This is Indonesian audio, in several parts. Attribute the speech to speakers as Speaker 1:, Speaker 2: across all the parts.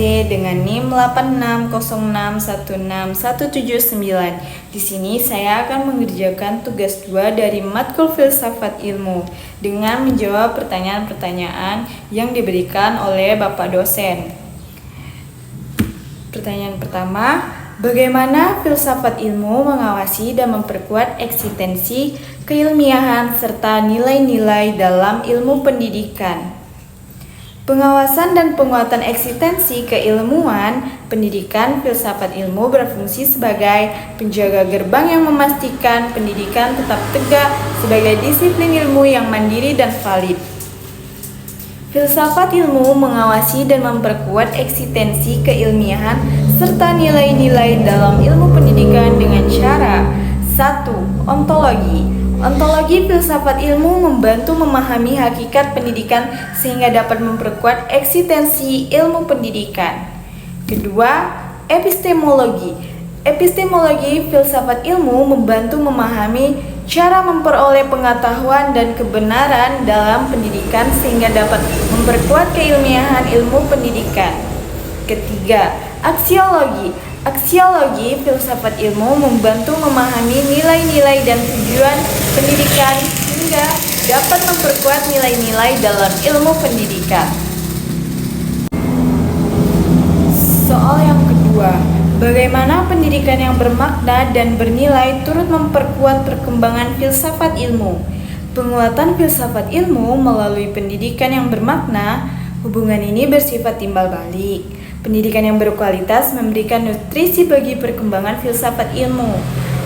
Speaker 1: SD dengan NIM 8606161791. Di sini saya akan mengerjakan tugas 2 dari matkul filsafat ilmu dengan menjawab pertanyaan-pertanyaan yang diberikan oleh Bapak dosen. Pertanyaan pertama, bagaimana filsafat ilmu mengawasi dan memperkuat eksistensi keilmiahan serta nilai-nilai dalam ilmu pendidikan? Pengawasan dan penguatan eksistensi keilmuan pendidikan filsafat ilmu berfungsi sebagai penjaga gerbang yang memastikan pendidikan tetap tegak sebagai disiplin ilmu yang mandiri dan valid. Filsafat ilmu mengawasi dan memperkuat eksistensi keilmiahan serta nilai-nilai dalam ilmu pendidikan dengan cara 1. Ontologi. Ontologi filsafat ilmu membantu memahami hakikat pendidikan sehingga dapat memperkuat eksistensi ilmu pendidikan. Kedua, epistemologi. Epistemologi filsafat ilmu membantu memahami cara memperoleh pengetahuan dan kebenaran dalam pendidikan sehingga dapat memperkuat keilmiahan ilmu pendidikan. Ketiga, aksiologi. Aksiologi filsafat ilmu membantu memahami nilai-nilai dan tujuan pendidikan sehingga dapat memperkuat nilai-nilai dalam ilmu pendidikan. Soal yang kedua, bagaimana pendidikan yang bermakna dan bernilai turut memperkuat perkembangan filsafat ilmu? Penguatan filsafat ilmu melalui pendidikan yang bermakna, hubungan ini bersifat timbal balik. Pendidikan yang berkualitas memberikan nutrisi bagi perkembangan filsafat ilmu.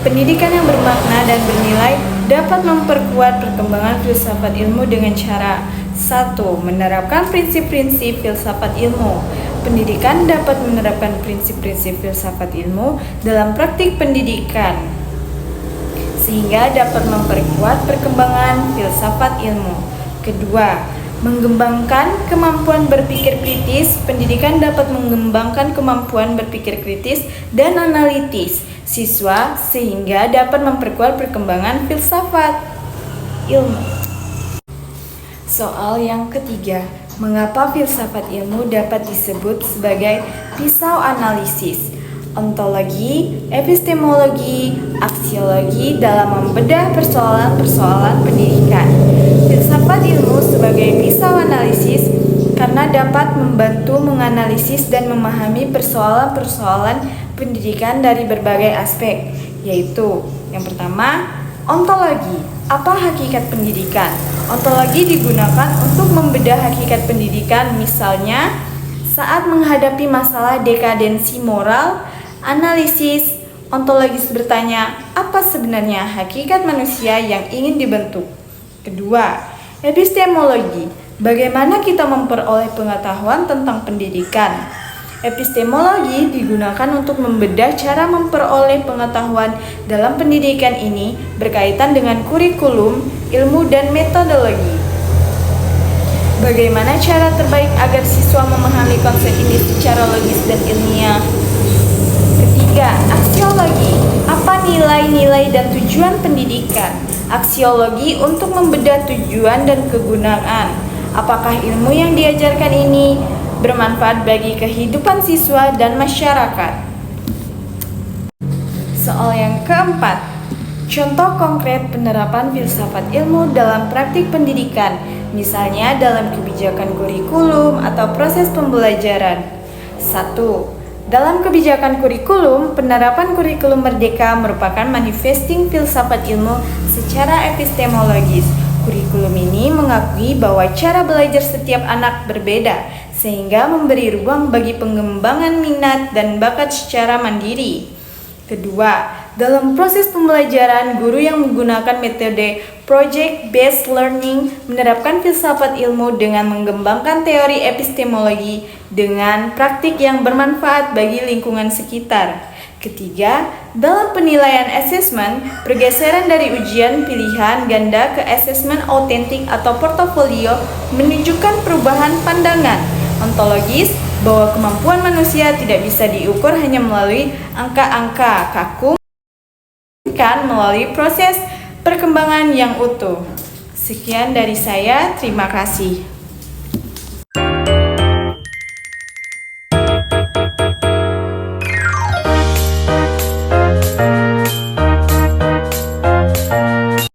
Speaker 1: Pendidikan yang bermakna dan bernilai dapat memperkuat perkembangan filsafat ilmu dengan cara 1. Menerapkan prinsip-prinsip filsafat ilmu. Pendidikan dapat menerapkan prinsip-prinsip filsafat ilmu dalam praktik pendidikan sehingga dapat memperkuat perkembangan filsafat ilmu. Kedua, mengembangkan kemampuan berpikir kritis. Pendidikan dapat mengembangkan kemampuan berpikir kritis dan analitis siswa sehingga dapat memperkuat perkembangan filsafat ilmu. Soal yang ketiga, mengapa filsafat ilmu dapat disebut sebagai pisau analisis? Ontologi, epistemologi, aksiologi dalam membedah persoalan-persoalan pendidikan. Filsafat ilmu sebagai pisau analisis karena dapat membantu menganalisis dan memahami persoalan-persoalan pendidikan dari berbagai aspek, yaitu yang pertama, ontologi. Apa hakikat pendidikan? Ontologi digunakan untuk membedah hakikat pendidikan, misalnya saat menghadapi masalah dekadensi moral. Analisis ontologis bertanya, apa sebenarnya hakikat manusia yang ingin dibentuk? Kedua, epistemologi. Bagaimana kita memperoleh pengetahuan tentang pendidikan? Epistemologi digunakan untuk membedah cara memperoleh pengetahuan dalam pendidikan ini berkaitan dengan kurikulum, ilmu, dan metodologi. Bagaimana cara terbaik agar siswa memahami konsep ini secara logis dan ilmiah? Ketiga, aksiologi. Apa nilai-nilai dan tujuan pendidikan? Aksiologi untuk membedah tujuan dan kegunaan. Apakah ilmu yang diajarkan ini bermanfaat bagi kehidupan siswa dan masyarakat? Soal yang keempat, contoh konkret penerapan filsafat ilmu dalam praktik pendidikan, misalnya dalam kebijakan kurikulum atau proses pembelajaran. 1. Dalam kebijakan kurikulum, penerapan kurikulum merdeka merupakan manifesting filsafat ilmu secara epistemologis. Kurikulum ini mengakui bahwa cara belajar setiap anak berbeda, sehingga memberi ruang bagi pengembangan minat dan bakat secara mandiri. Kedua, dalam proses pembelajaran, guru yang menggunakan metode project-based learning menerapkan filsafat ilmu dengan mengembangkan teori epistemologi dengan praktik yang bermanfaat bagi lingkungan sekitar. Ketiga, dalam penilaian asesmen, pergeseran dari ujian pilihan ganda ke asesmen autentik atau portofolio menunjukkan perubahan pandangan ontologis bahwa kemampuan manusia tidak bisa diukur hanya melalui angka-angka kaku, kan melalui proses perkembangan yang utuh. Sekian dari saya, terima kasih.